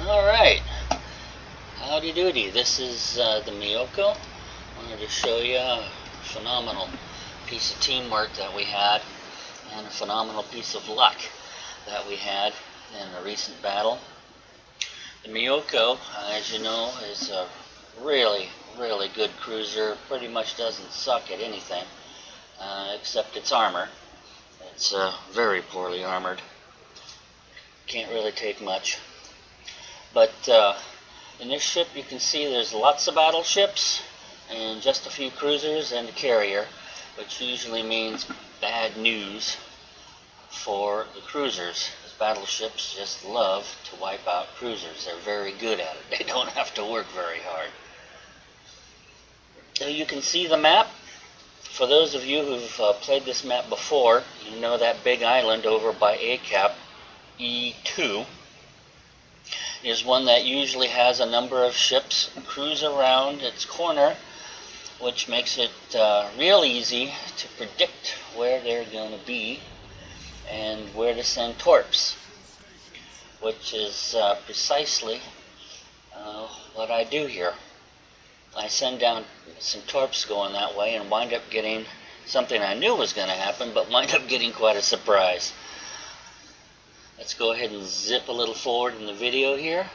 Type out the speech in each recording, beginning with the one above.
Alright, howdy doody, this is the Myoko. I wanted to show you a phenomenal piece of teamwork that we had and a phenomenal piece of luck that we had in a recent battle. The Myoko, as you know, is a really good cruiser. Pretty much doesn't suck at anything except its armor. It's very poorly armored. Can't really take much. But in this ship you can see there's lots of battleships and just a few cruisers and a carrier, which usually means bad news for the cruisers. Battleships just love to wipe out cruisers. They're very good at it. They don't have to work very hard. So you can see the map. For those of you who've played this map before, you know that big island over by ACAP E2 is one that usually has a number of ships cruise around its corner, which makes it real easy to predict where they're going to be and where to send torps, which is precisely what I do here. I send down some torps going that way and wind up getting something I knew was going to happen, but wind up getting quite a surprise. Let's go ahead and zip a little forward in the video here.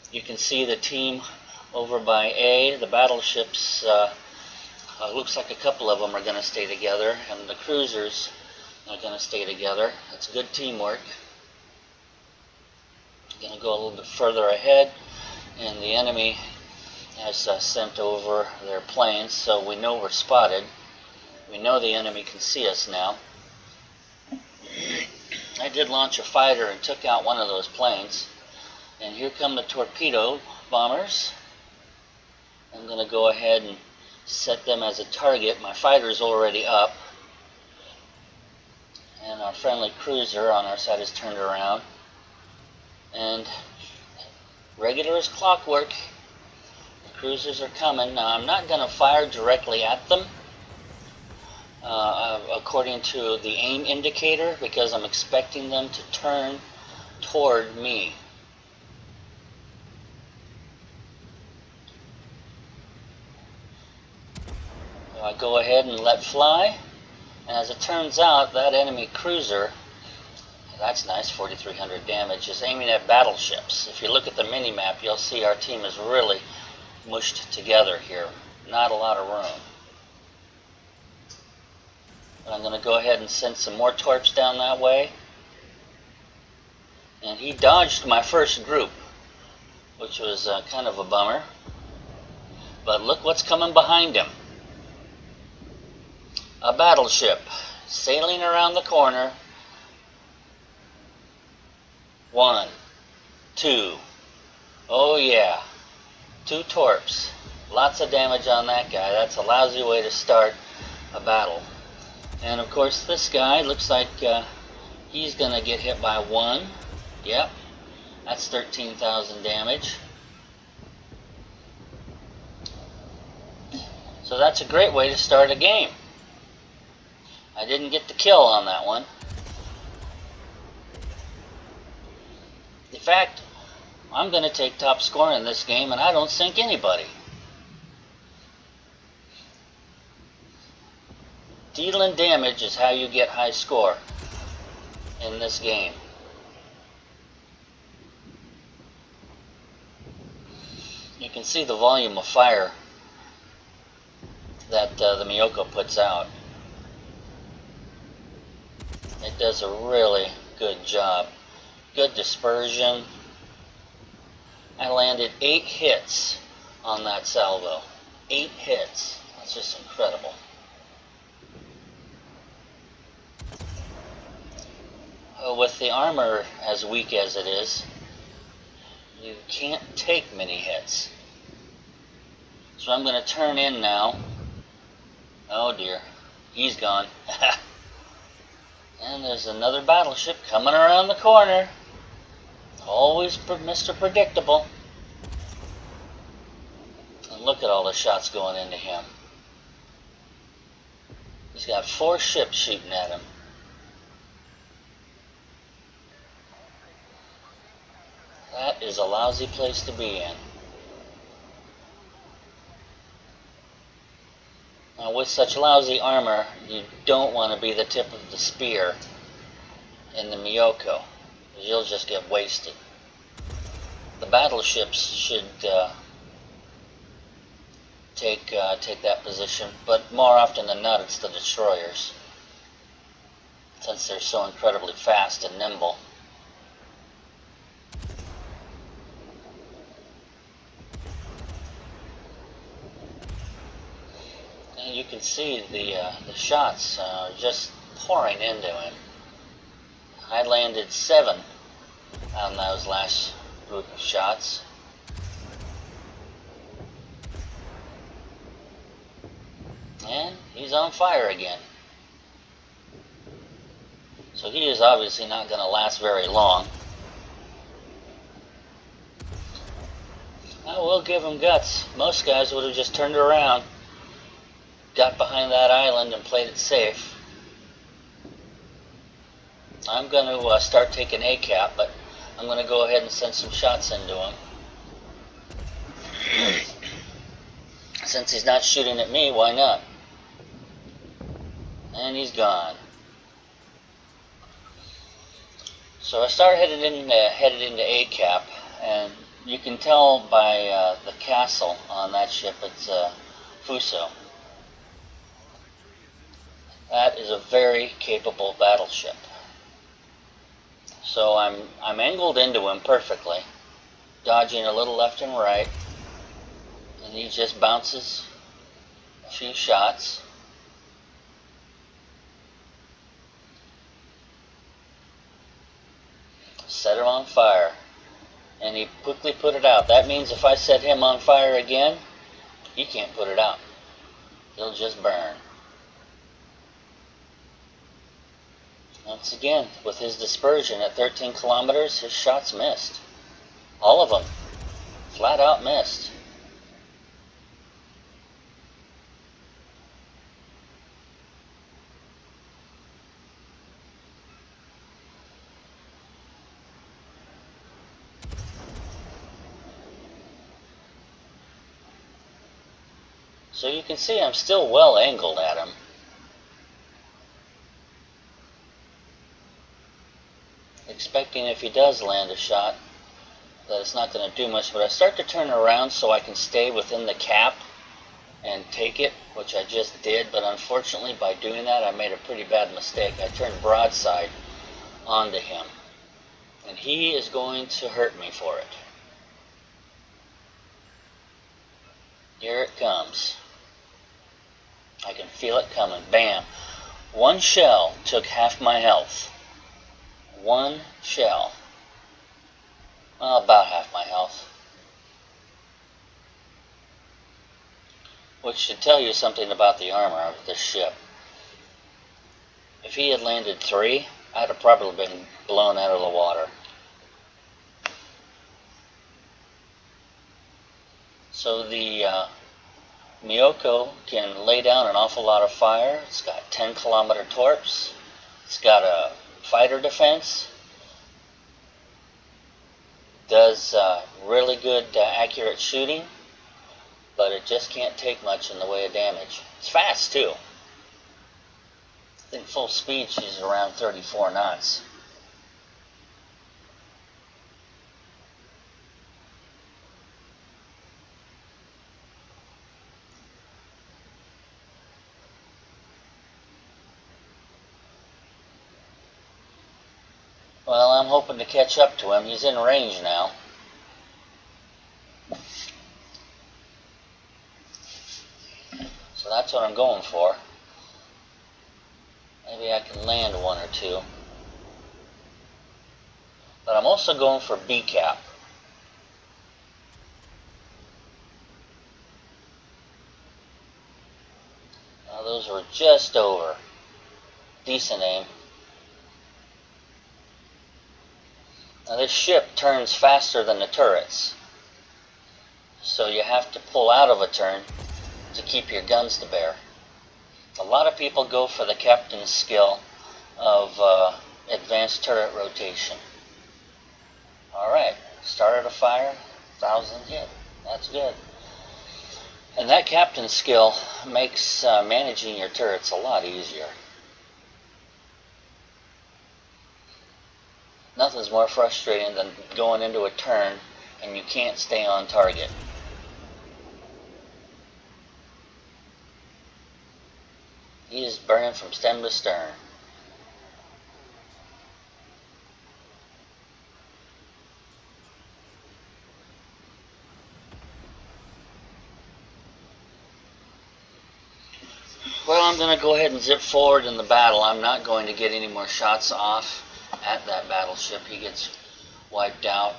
You can see the team over by A, the battleships, looks like a couple of them are going to stay together, and the cruisers are going to stay together. That's good teamwork. I'm going to go a little bit further ahead, and the enemy has sent over their planes, so we know we're spotted. We know the enemy can see us now. I did launch a fighter and took out one of those planes, and here come the torpedo bombers. I'm going to go ahead and set them as a target. My fighter's already up, and our friendly cruiser on our side is turned around, and regular as clockwork, the cruisers are coming. Now I'm not going to fire directly at them according to the aim indicator, because I'm expecting them to turn toward me. So I go ahead and let fly, and as it turns out, that enemy cruiser, that's nice, 4,300 damage, is aiming at battleships. If you look at the mini-map, you'll see our team is really mushed together here. Not a lot of room. But I'm going to go ahead and send some more torps down that way. And he dodged my first group, which was kind of a bummer. But look what's coming behind him. A battleship sailing around the corner. 1, 2, oh yeah, 2 torps. Lots of damage on that guy. That's a lousy way to start a battle. And of course this guy looks like he's going to get hit by 1. Yep, that's 13,000 damage. So that's a great way to start a game. I didn't get the kill on that one. In fact, I'm going to take top score in this game, and I don't sink anybody. Dealing damage is how you get high score in this game. You can see the volume of fire that the Myoko puts out. It does a really good job. Good dispersion. I landed 8 hits on that salvo. 8 hits. That's just incredible. With the armor as weak as it is, you can't take many hits. So I'm going to turn in now. Oh dear, he's gone. And there's another battleship coming around the corner. Always Mr. Predictable. And look at all the shots going into him. He's got 4 ships shooting at him. that is a lousy place to be in. Now, with such lousy armor, you don't want to be the tip of the spear in the Myoko. You'll just get wasted. The battleships should take that position, but more often than not it's the destroyers, since they're so incredibly fast and nimble. And you can see the shots just pouring into him. I landed 7 on those last group of shots. And he's on fire again. So he is obviously not going to last very long. I will give him guts. Most guys would have just turned around, got behind that island and played it safe. I'm going to start taking A-cap, but I'm going to go ahead and send some shots into him. Since he's not shooting at me, why not? And he's gone. So I start headed into A-cap, and you can tell by the castle on that ship it's Fuso. That is a very capable battleship. So I'm angled into him perfectly, dodging a little left and right, and he just bounces a few shots. Set him on fire, and he quickly put it out. That means if I set him on fire again, he can't put it out. He'll just burn. Once again, with his dispersion at 13 kilometers, his shots missed. All of them. Flat out missed. So you can see I'm still well angled at him. Expecting if he does land a shot that it's not going to do much, but I start to turn around so I can stay within the cap and take it, which I just did, but unfortunately by doing that I made a pretty bad mistake. I turned broadside onto him, and he is going to hurt me for it. Here it comes. I can feel it coming. Bam. One shell took half my health. One shell. Well, about half my health. Which should tell you something about the armor of this ship. If he had landed 3, I'd have probably been blown out of the water. So the Myoko can lay down an awful lot of fire. It's got 10-kilometer torps. It's got a fighter defense. Does really good accurate shooting, but it just can't take much in the way of damage. It's fast too. I think full speed she's around 34 knots. Well, I'm hoping to catch up to him. He's in range now. So that's what I'm going for. Maybe I can land 1 or 2. But I'm also going for B-cap. Now those were just over. Decent aim. Now this ship turns faster than the turrets, so you have to pull out of a turn to keep your guns to bear. A lot of people go for the captain's skill of advanced turret rotation. Alright, started a fire, 1,000 hit. That's good. And that captain's skill makes managing your turrets a lot easier. Nothing's more frustrating than going into a turn and you can't stay on target. He's burning from stem to stern. Well, I'm going to go ahead and zip forward in the battle. I'm not going to get any more shots off at that battleship. He gets wiped out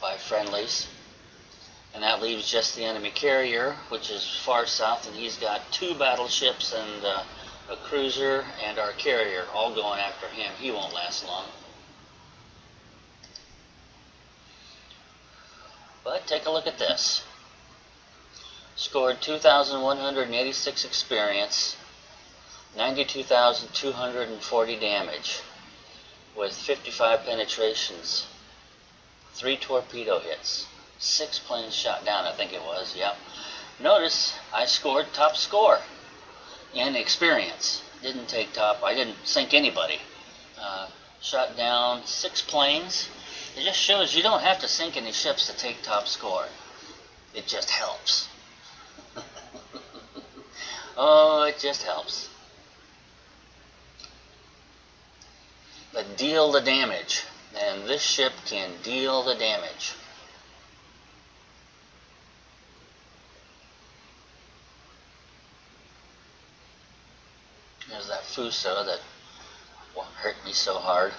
by friendlies. And that leaves just the enemy carrier, which is far south, and he's got 2 battleships and a cruiser and our carrier all going after him. He won't last long. But take a look at this. Scored 2,186 experience, 92,240 damage, with 55 penetrations, 3 torpedo hits, 6 planes shot down, I think it was, yep. Notice I scored top score in experience. Didn't take top, I didn't sink anybody. Shot down 6 planes. It just shows you don't have to sink any ships to take top score. It just helps. Oh, it just helps. But deal the damage, and this ship can deal the damage. There's that Fuso that hurt me so hard.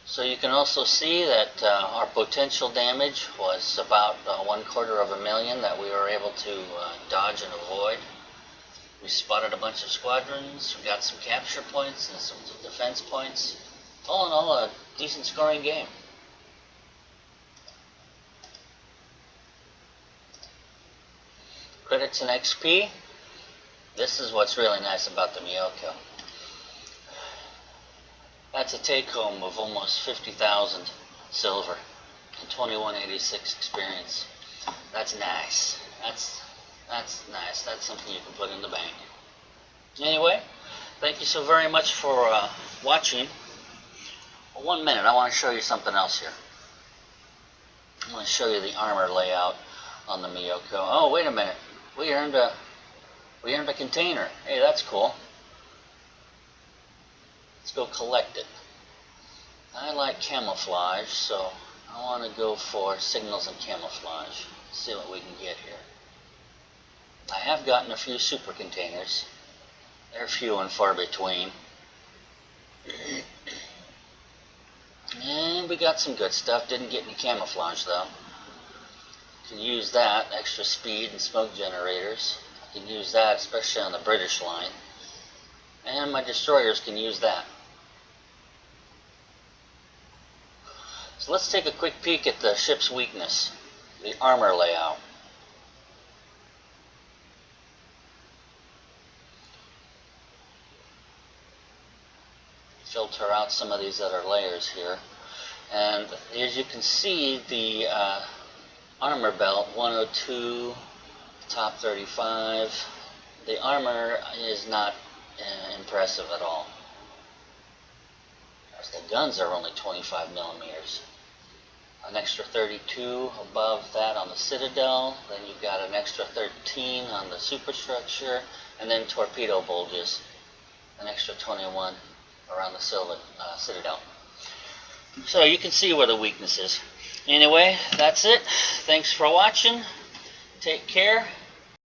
So you can also see that our potential damage was about 250,000 that we were able to dodge and avoid. We spotted a bunch of squadrons, we got some capture points and some defense points. All in all, a decent scoring game. Credits and XP. This is what's really nice about the Myoko. That's a take-home of almost 50,000 silver and 2186 experience. That's nice. That's nice. That's something you can put in the bank. Anyway, thank you so very much for watching. Well, 1 minute, I want to show you something else here. I want to show you the armor layout on the Myoko. Oh, wait a minute. We earned a container. Hey, that's cool. Let's go collect it. I like camouflage, so I want to go for signals and camouflage. See what we can get here. I have gotten a few super containers. They're few and far between. And we got some good stuff. Didn't get any camouflage though. Can use that, extra speed and smoke generators. I can use that, especially on the British line. And my destroyers can use that. So let's take a quick peek at the ship's weakness, the armor layout. Filter out some of these other layers here. And as you can see, the armor belt 102, top 35, the armor is not impressive at all. The guns are only 25 millimeters. An extra 32 above that on the Citadel, then you've got an extra 13 on the superstructure, and then torpedo bulges, an extra 21 around the Citadel. So you can see where the weakness is. Anyway, that's it. Thanks for watching. Take care.